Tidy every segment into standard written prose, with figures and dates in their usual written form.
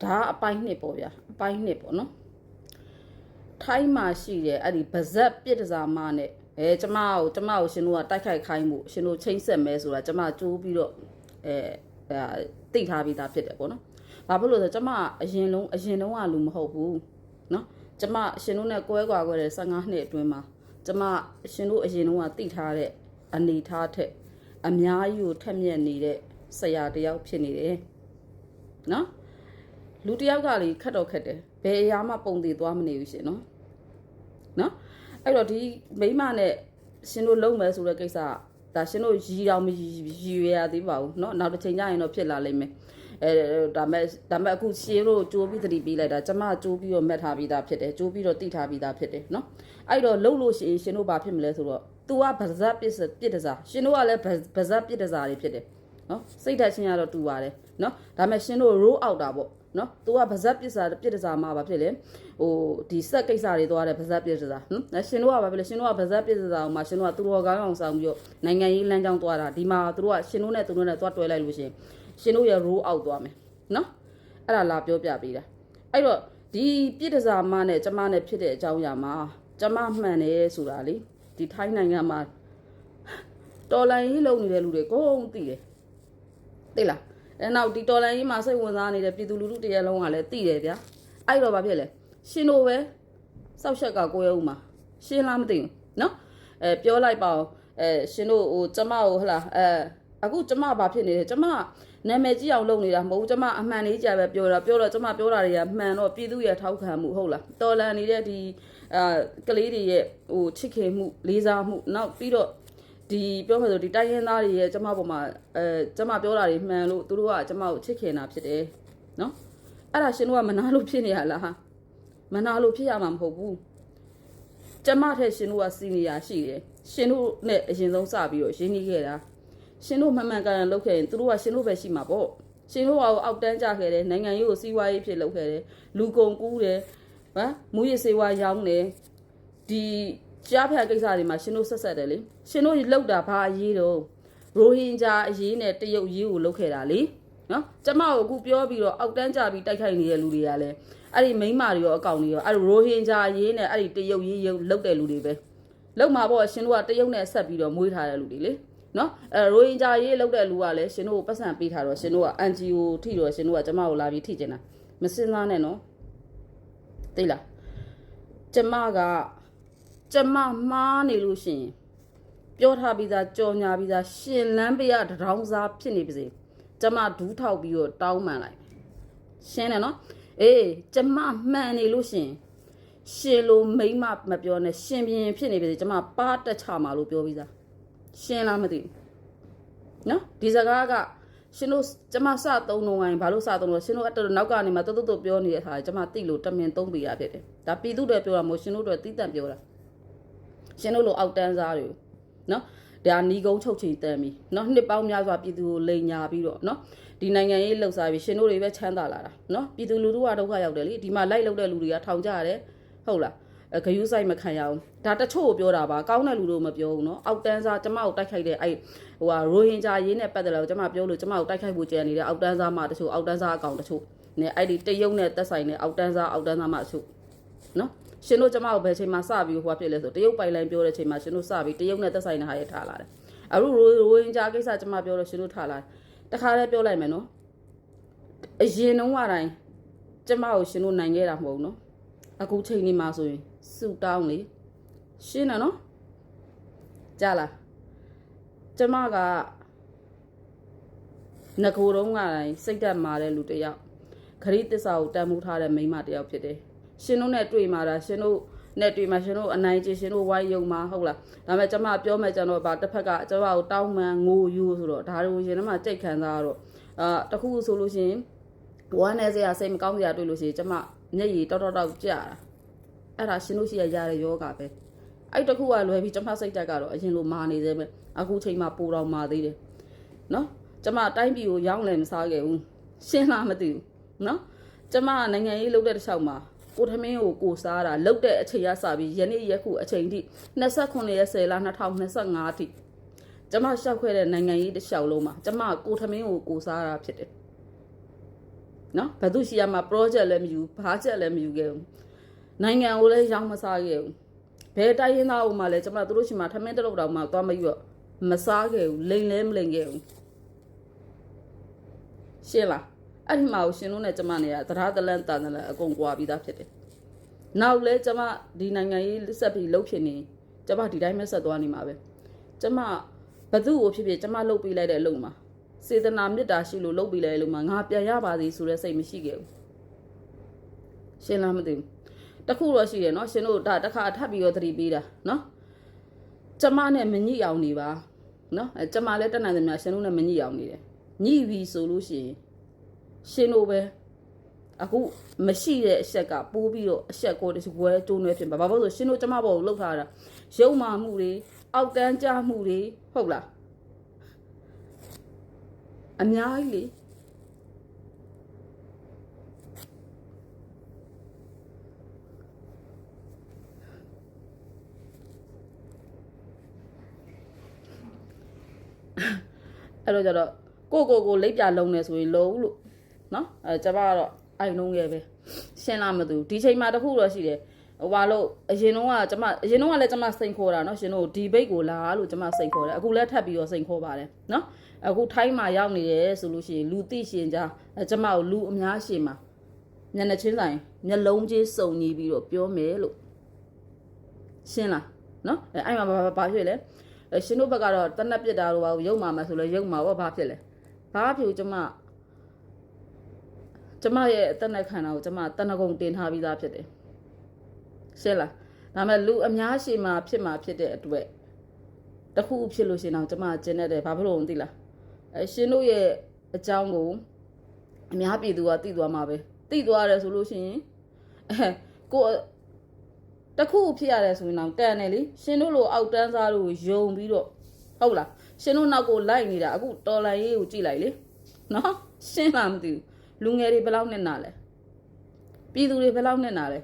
ဒါအပိုင်းနှစ်ပေါ့ဗျာအပိုင်းနှစ်ပေါ့နော်ထိုင်းမှာရှိတယ်အဲ့ဒီဗဇက်ပြစ်ဒဇာမနဲ့ကျမကိုရှင်တို့ကတိုက်ခိုက်ခိုင်းမှုရှင်တို့ချိန်ဆက်မဲဆိုတာကျမကြိုးပြီးတော့တိတ်ထားပြီးသားဖြစ်တယ်ပေါ့နော်ဘာဖြစ်လို့လဲဆိုကျမအရင်လုံးကလူမဟုတ်ဘူးနော်ကျမရှင်တို့နဲ့ကွဲတဲ့15နှစ်အတွင်းမှာကျမရှင်တို့အရင်လုံးကတိတ်ထားတဲ့အနေထားထက်အများကြီးကိုထက်မြက်နေတဲ့ဆရာတယောက်ဖြစ်နေတယ်နော်လူတယောက်ကလေခက်တော့ခက်တယ်ဘယ်အရာမှပုံသေးသွားမနေဘူးရှင်နော်အဲ့တော့ဒီမိမနဲ့ရှင်တို့လုံးမယ်ဆိုတဲ့ကိစ္စဒါရှင်တို့ရီတော်မရီရသေးပါဘူးเนาะနောက်တစ်ချိန်ကျရင်တော့ဖြစ်လာလိမ့်မယ်ဒါမဲ့အခုရှင်တို့ကြိုးပြီးသတိပေးလိုက်တာကျမကြိုးပြီးတော့မက်ထားပြီးသားဖြစ်တယ်ကြိုးပြီးတော့တိထားပြီးသားဖြစ်တယ်เนาะအဲ့တော့လှုပ်လို့ရှိရင်ရှင်တို့ဘာဖြစ်မလဲဆိုတော့ तू ကဗဇက်ပြစ်ဒဇာရှင်တို့ကလည်းဗဇက်ပြစ်ဒဇာတွေဖြစ်တယ်เนาะစိတ်ဓာတ်ချင်းကတော့တူပါတယ်เนาะဒါမဲ့ရှင်တို့ roll out တာပေါ့နော်။ तू ကဗဇက်ပြစ်ဒဇာမှာပါဖြစ်လေ။ဒီဆက်ကိစ္စတွေသွားတယ်ဗဇက်ပြစ်ဒဇာ။နော်။ရှင်တို့ကဘာဖြစ်လဲရှင်တို့ကဗဇက်ပြစ်ဒဇာကိုမှရှင်တို့ကသူတော်ကောင်းအောင်ဆောင်ပြီးတော့နိုင်ငံရေးလမ်းကြောင်းသွားတာဒီမှာသူတို့ကရှင်တို့နဲ့သွားတွဲလိုက်လို့ရှင်ရှင်တို့ရဲ့ roll out သွားမယ်။နော်။အဲ့ဒါလာပြောပြပေးတာ။အဲ့တော့ဒီပြစ်ဒဇာမနဲ့ကျမနဲ့ဖြစ်တဲ့အကြောင်းအရာမှာကျမမှန်တယ်ဆိုတာလေဒီထိုင်းနိုင်ငံမှာတော်လိုင်းရေးလုပ်နေတဲ့လူတွေအကုန်သိတယ်။သိလား။နောက်ဒီတော်လိုင်းကြီးမှာစိတ်ဝင်စားနေတဲ့ပြည်သူလူထုတရက်လုံးကလည်းသိတယ်ဗျာအဲ့တော့ဘာဖြစ်လဲရှင်တို့ပဲစောက်ချက်ကကိုရဲဦးမှာရှင်းလားမသိဘူးနော်ပြောလိုက်ပါဦးရှင်တို့ကျမကိုဟလာအခုကျမဘာဖြစ်နေလဲကျမနာမည်ကြီးအောင်လုပ်နေတာမဟုတ်ဘူးကျမအမှန်လေးကြပဲပြောတော့ကျမပြောတာတွေကမှန်တော့ပြည်သူရဲ့ထောက်ခံမှုဟုတ်လားတော်လန်နေတဲ့ဒီကလေးတွေရဲ့ချစ်ခင်မှုလေးစားမှုနောက်ပြီးတော့ဒီပြောမှဆိုဒီတိုင်းရင်းသားတွေရဲ့ကျမပေါ်မှာကျမပြောတာတွေမှန်လို့သူတို့ကကျမကိုချစ်ခင်တာဖြစ်တယ်နော်အဲ့ဒါရှင်တို့ကမနာလို့ဖြစ်နေရလားဟာမနာလို့ဖြစ်ရမှာမဟုတ်ဘူးကျမထက်ရှင်တို့ကစီနီယာရှိတယ်ရှင်တို့နဲ့အရင်ဆုံးစပြီးတော့ရင်းနှီးခဲ့တာရှင်တို့မှန်ကန်ကန်လုပ်ခဲ့ရင်သူတို့ကရှင်တို့ပဲရှိမှာပေါ့ရှင်တို့ကအောက်တန်းကြခဲ့တယ်နိုင်ငံရေးကိုစီးပွားရေးဖြစ်လုပ်ခဲ့တယ်လူကုန်ကူးတယ်ဟာမူရစေဝါရောင်းတယ်ဒီကြားဖြတ်ကိစ္စတွေမှာရှင်တို့ဆက်တယ်လေရှင်တို့လောက်တာဘာအရေးတော့ရိုဟင်ဂျာအရေးနဲ့တရုတ်ရေးကိုလုပ်ခဲ့တာလေနော်ကျမကိုအခုပြောပြီးတော့အောက်တန်းကြပြီးတိုက်ခိုက်နေတဲ့လူတွေကလည်းအဲ့ဒီမိန်းမတွေရောအကောင်တွေရောအဲ့ရိုဟင်ဂျာရေးနဲ့အဲ့ဒီတရုတ်ရေးလုပ်တဲ့လူတွေပဲလုပ်မှာပေါ့ရှင်တို့ကတရုတ်နဲ့ဆက်ပြီးတော့မွေးထားတဲ့လူတွေလေနော်ရိုဟင်ဂျာရေးလုပ်တဲ့လူကလည်းရှင်တို့ကိုပတ်စံပေးထားတော့ရှင်တို့က NGO ထိတော့ရှင်တို့ကကျမကိုလာပြီးထိကျင်တာမစင်စားနဲ့နော်သိလားကျမမှားနေလို့ရှိရင်ပြောထားပြီးသားကြော်ညာပြီးသားရှင်လန်းပေးရတရောင်းစားဖြစ်နေပါစေကျမဒူးထောက်ပြီးတော့တောင်းပန်လိုက်ရှင်းတယ်နော်အေးကျမမှန်နေလို့ရှင်ရှင်လိုမိမမပြောနဲ့ရှင်ပြင်းဖြစ်နေပါစေကျမပါတက်ချမှာလို့ပြောပြီးသားရှင်းလားမသိဘူးနော်ဒီစကားကရှင်တို့ကျမစသုံးလုံးဝိုင်းဘာလို့စသုံးလို့ရှင်တို့အဲ့နောက်ကနေမှတုတ်ပြောနေတဲ့အခါကျမသိလို့တမင်သုံးပေးရဖြစ်တယ်ဒါပြည်သူတွေပြောတာမဟုတ်ရှင်တို့တွေတီးတန့်ပြောတာရှင်တို့လိုအောက်တန်းစားတွေနော်ဒါနီကုန်းချုပ်ချင်တန်ပြီနော်နှစ်ပေါင်းများစွာပြည်သူကိုလိန်ညာပြီးတော့နော်ဒီနိုင်ငံရေးလှုပ်ရှားပြီးရှင်တို့တွေပဲချမ်းသာလာတာနော်ပြည်သူလူထုကဒုက္ခရောက်တယ်လေဒီမှာလိုက်လုပ်တဲ့လူတွေကထောင်ကြရတယ်ဟုတ်လားဂယုဆိုင်မခံရအောင်ဒါတချို့ကိုပြောတာပါကောင်းတဲ့လူတို့မပြောဘူးနော်အောက်တန်းစားကျမကိုတိုက်ခိုက်တဲ့အဲ့ရိုဟင်ဂျာရေးနဲ့ပတ်သက်လို့ကျမပြောလို့ကျမကိုတိုက်ခိုက်ဖို့ကြံနေတဲ့အောက်တန်းစားမှတချို့အောက်တန်းစားအကောင်တချို့နဲ့အဲ့ဒီတရုတ်နဲ့သက်ဆိုင်တဲ့အောက်တန်းစားမှတချို့နော်ရှင်တို့ကျမကိုဘယ်ချိန်မှာစပြီးဟိုဖြစ်လဲဆိုတရုတ်ပိုင်လိုင်းပြောတဲ့ချိန်မှာရှင်တို့စပြီးတရုတ်နဲ့သက်ဆိုင်တဲ့ဟာရထားလာတယ်အခုရိုဟင်ဂျာကိစ္စကျမပြောလို့ရှင်တို့ထားလာတခါတည်းပြောလိုက်မယ်နော်အရင်တုန်းကတိုင်းကျမကိုရှင်တို့နိုင်ခဲ့တာမဟုတ်နော်အခုချိန်นี้မှာဆိုရင်စူတောင်းလေရှင်းတယ်နော်ကြားလားကျမကငကိုတုံးကတိုင်းစိတ်သက်မာတဲ့လူတယောက်ခရီးသစ္စာကိုတန်ဖိုးထားတဲ့မိန်းမတယောက်ဖြစ်တယ်ရှင်တို့နဲ့တွေ့မှာဒါရှင်တို့နဲ့တွေ့မှာရှင်တို့အနိုင်ကျရှင်တို့ဝိုင်းယုံမှာဟုတ်လားဒါပေမဲ့ကျမပြောမယ်ကျွန်တော်ဗာတစ်ဖက်ကကျမကိုတောင်းမှန်ငိုယူဆိုတော့ဒါတို့ရှင်တို့မှကြိတ်ခံစားတော့တခုဆိုလို့ရှင်ဝမ်းနေစရာစိတ်မကောင်းစရာတွေ့လို့ရှိရင်ကျမမျက်ရည်တောက်ကြာတာအဲ့ဒါရှင်တို့ရှိရတဲ့ယောဂပဲအဲ့တခုကလွယ်ပြီးကျမစိတ်တက်ကတော့အရင်လိုမာနေသေးပဲအခုချိန်မှပိုတော့မာသေးတယ်နော်ကျမတိုင်းပြည်ကိုရောင်းလည်းမစားခဲ့ဘူးရှင်းလားမသိဘူးနော်ကျမနိုင်ငံရေးလုပ်တဲ့တစ်ချောင်းမှာကိုထမင်းကိုစားတာလုတ်တဲ့အချိန်ရစပြီးယနေ့ရက်ခုအချိန်ထိ29ရက်10လ2025အထိကျမရှောက်ခဲ့တဲ့နိုင်ငံရေးတစ်လျှောက်လုံးမှာကျမကိုထမင်းကိုစားတာဖြစ်တယ် နော်ဘယ်သူရှိရမှာ project လည်းမယူဘာချက်လည်းမယူခဲ့ဘူးနိုင်ငံကိုလည်းရောင်းမစားခဲ့ဘူးဘယ်တိုင်းရင်းသားဦးမှလည်းကျမတို့တို့ရှိမှာထမင်းတစ်လုပ်တောင်မှသွားမယူတော့မစားခဲ့ဘူးလိန်လည်းမလိန်ခဲ့ဘူးရှင်းလားအဲ့ဒီမှာကိုရှင်တို့နဲ့ကျမနဲ့ကတရားတလန့်တန်တလန့်အကုန်ကွာပြီးသားဖြစ်တယ်နောက်လဲကျမဒီနိုင်ငံရေးဆက်ပြီးလှုပ်ဖြစ်နေကျမဒီတိုင်းပဲဆက်သွားနေမှာပဲကျမဘသူ့ကိုဖြစ်ဖြစ်ကျမလှုပ်ပေးလိုက်တဲ့အလုပ်မှာစေတနာမေတ္တာရှိလို့လှုပ်ပေးလိုက်တဲ့အလုပ်မှာငါပြန်ရပါသည်ဆိုတဲ့စိတ်မရှိခဲ့ဘူးရှင်းလားမသိဘူးတခုတော့ရှိတယ်နော်ရှင်တို့ဒါတစ်ခါထပ်ပြီးတော့သတိပေးတာနော်ကျမနဲ့မညှိအောင်နေပါနော်ကျမလည်းတက်နိုင်သမျှရှင်တို့နဲ့မညှိအောင်နေတယ်ညှိပြီဆိုလို့ရှိရင်ရှင်တို့ပဲအခုမရှိတဲ့အချက်ကပိုးပြီးတော့အချက်ကိုတကွဲကျိုးနွဲဖြစ်ပါဘာလို့ဆိုရှင်တို့ကျမဘောကိုလှုပ်ထားတာရုံမာမှုတွေအောက်တန်းကြမှုတွေဟုတ်လားအများကြီးလေအဲ့တော့ကျတော့ကိုလိပ်ပြလုံးနေဆိုရင်လုံးလို့နော်ကျမကတော့အိုင်လုံးရဲ့ပဲရှင်းလားမသိဘူးဒီချိန်မှာတခုတော့ရှိတယ်ဟိုဘာလို့အရင်တုန်းကလည်းကျမစိန်ခေါ်တာနော်ရှင်တို့ဒီဘိတ်ကိုလာလို့ကျမစိန်ခေါ်တယ်အခုလည်းထပ်ပြီးတော့စိန်ခေါ်ပါတယ်နော်အခုထိုင်းမှာရောက်နေတယ်ဆိုလို့ရှိရင်လူသိရှင်ကြားကျမကိုလူအများရှင်မှာညနေချင်းဆိုင်မျက်လုံးကြီးစုံညီပြီးတော့ပြောမယ်လို့ရှင်းလားနော်အဲ့မှာဘာဖြစ်လဲရှင်တို့ဘက်ကတော့တနက်ပြစ်တာတော့ရုပ်မာမှာဆိုလဲရုပ်မာတော့ဘာဖြစ်လဲဘာဖြစ်ကျမရဲ့အသက်နဲ့ခန္ဓာကိုကျမတဏှာကုန်တင်ထားပြီးသားဖြစ်တယ်ရှင်းလားဒါပေမဲ့လူအများရှိမှဖြစ်တဲ့အတွက်တခုဖြစ်လို့ရှင်အောင်ကျမကျင်တဲ့ဘာဖြစ်လို့မသိလားရှင်တို့ရဲ့အကြောင်းကိုအများပြည်သူကသိသွားမှာပဲသိသွားတယ်ဆိုလို့ရှိရင်ကိုတခုဖြစ်ရတယ်ဆိုရင်တော့တန်တယ်လေရှင်တို့လိုအောက်တန်းစားလို့ယုံပြီးတော့ဟုတ်လားရှင်တို့နောက်ကိုလိုက်နေတာအခုတော်လိုင်းရေးကိုကြည့်လိုက်လေနော်ရှင်းလားမသိဘူးလူငယ်တွေဘယ်လောက်နဲ့နာလဲပြည်သူတွေဘယ်လောက်နဲ့နာလဲ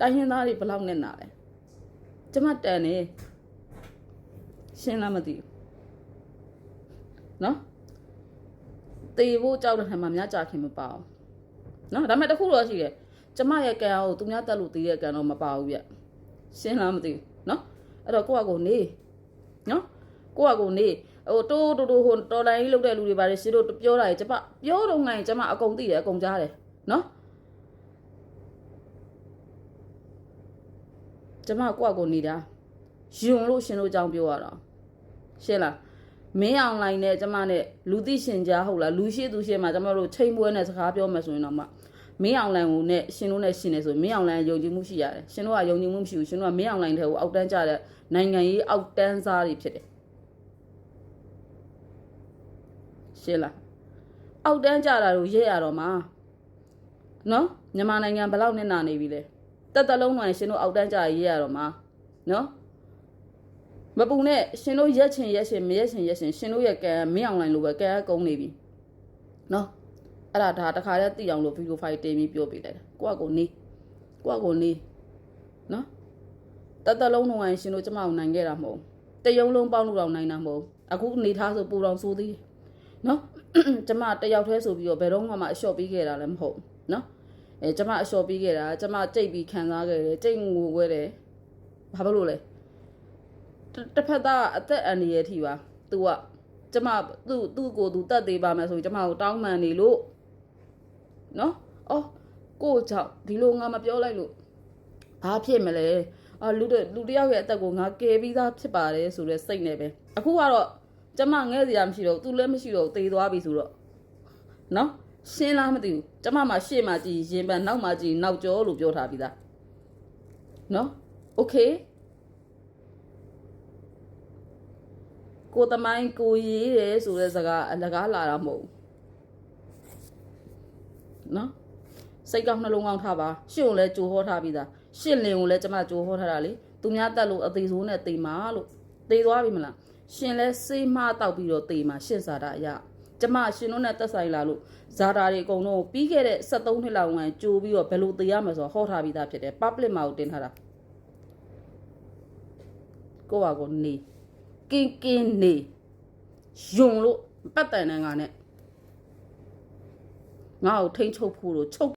တိုင်းရင်းသားတွေဘယ်လောက်နဲ့နာလဲကျမတန်နေရှင်းလားမသိဘူးနော်တေဖို့ကြောက်တဲ့ခါမှာများကြခင်မပါအောင်နော်ဒါပေမဲ့တခုတော့ရှိတယ်ကျမရဲ့ကံကိုသူများတက်လို့တည်တဲ့ကံတော့မပါဘူးဗျရှင်းလားမသိဘူးနော်အဲ့တော့ကိုယ့်အကိုနေနော်ကိုယ့်အကိုနေဟိုတိုးဟိုတော်တိုင်းကြီးလုပ်တဲ့လူတွေပါတယ်ရှင်တို့ပြောတာကျမပြောတော့ငိုင်းကျမအကုန်သိတယ်အကုန်ကြားတယ်နော်ကျမကိုယ့်အကိုနေတာယွန်လို့ရှင်တို့အကြောင်းပြောရတာရှင်းလားမင်းအောင်လိုင်းနဲ့ကျမနဲ့လူသိရှင်ကြားဟုတ်လားလူရှိသူရှိမှာကျမတို့ချိန်ပွဲနဲ့စကားပြောမယ်ဆိုရင်တော့မှမင်းအောင်လိုင်းကိုနဲ့ရှင်တို့နဲ့ရှင်နေဆိုမင်းအောင်လိုင်းယုံကြည်မှုရှိရတယ်ရှင်တို့ကယုံကြည်မှုမရှိဘူးရှင်တို့ကမင်းအောင်လိုင်းတဲ့ကိုအောက်တန်းကြတဲ့နိုင်ငံရေးအောက်တန်းစားတွေဖြစ်တယ်ရှင်းလားအောက်တန်းကြတာတို့ရဲရတော့မှာနော်မြန်မာနိုင်ငံဘယ်လောက်နဲ့နာနေပြီလဲတက်လုံးမှရှင်တို့အောက်တန်းကြရဲရတော့မှာနော်မပူနဲ့ရှင်တို့ရက်ချင်မရက်ချင်ရှင်တို့ရဲ့ကံမင်းအောင်လိုင်းလိုပဲကံကုန်းနေပြီနော်အဲ့ဒါတခါတည်းသိအောင်လို့ဗီဒီယိုဖိုင်တင်ပြီးပြောပြလိုက်တာကိုယ့်ကိုနေနော်တက်လုံးတော့ရှင်တို့ကျမကိုနိုင်ခဲ့တာမဟုတ်တယုံလုံးပေါင်းလို့တော့နိုင်တာမဟုတ်အခုနေထားဆိုပူတော်ဆိုသေးနော်ကျမတယောက်တည်းဆိုပြီးတော့ဘယ်တော့မှအလျှော့ပေးခဲ့တာလည်းမဟုတ်နော်ကျမအလျှော့ပေးခဲ့တာကျမကြိတ်ပြီးခံစားခဲ့တယ်ကြိတ်ငိုခဲ့တယ်ဘာဖြစ်လို့လဲတစ်ဖက်သားအသက်အန္တရာယ်ထိပါသူကကျမသူ့ကိုသူတတ်သေးပါမယ်ဆိုရင်ကျမကိုတောင်းပန်နေလို့နော်အော်ကိုကြောင့်ဒီလိုငါမပြောလိုက်လို့ဘာဖြစ်မလဲလူတယောက်ရဲ့အသက်ကိုငါကယ်ပြီးသားဖြစ်ပါတယ်ဆိုတဲ့စိတ်နဲ့ပဲအခုကတော့ကျမငဲ့စရာမရှိတော့သူလည်းမရှိတော့သေသွားပြီဆိုတော့နော်ရှင်းလားမသိဘူးကျမမှရှေ့မှာကြည်ရင်ပန်နောက်မှာကြည်နောက်ကျောလို့ပြောထားပြီးသားနော်โอเคကိုသမိုင်းကိုရေးတယ်ဆိုတဲ့စကားအလကားလာတာမဟုတ်နော်စိတ်ကောင်းနှလုံးကောင်းထားပါရှင့်ကိုလည်းကြိုဟောထားပြီးသားရှင့်လင်ကိုလည်းကျမကြိုဟောထားတာလေသူများတက်လို့အသေးဆိုးနဲ့တေမာလို့တေသွားပြီမလားရှင်လဲစေးမတောက်ပြီးတော့တေမာရှင့်စာတာအရာကျမရှင်တို့နဲ့တက်ဆိုင်လာလို့ဇာတာတွေအကုန်လုံးပြီးခဲ့တဲ့73နှစ်လောက်ဝင်ကြိုးပြီးတော့ဘယ်လိုတေရမလဲဆိုတော့ဟောထားပြီးသားဖြစ်တယ် public မှာကိုတင်ထားတာကိုယ့်ဟာကိုနေကင်းနေယုံလို့ပတ်တန်တဲ့ငါနဲ့ ငါ့ကိုထိန်းချုပ်ဖို့လို့ချုပ်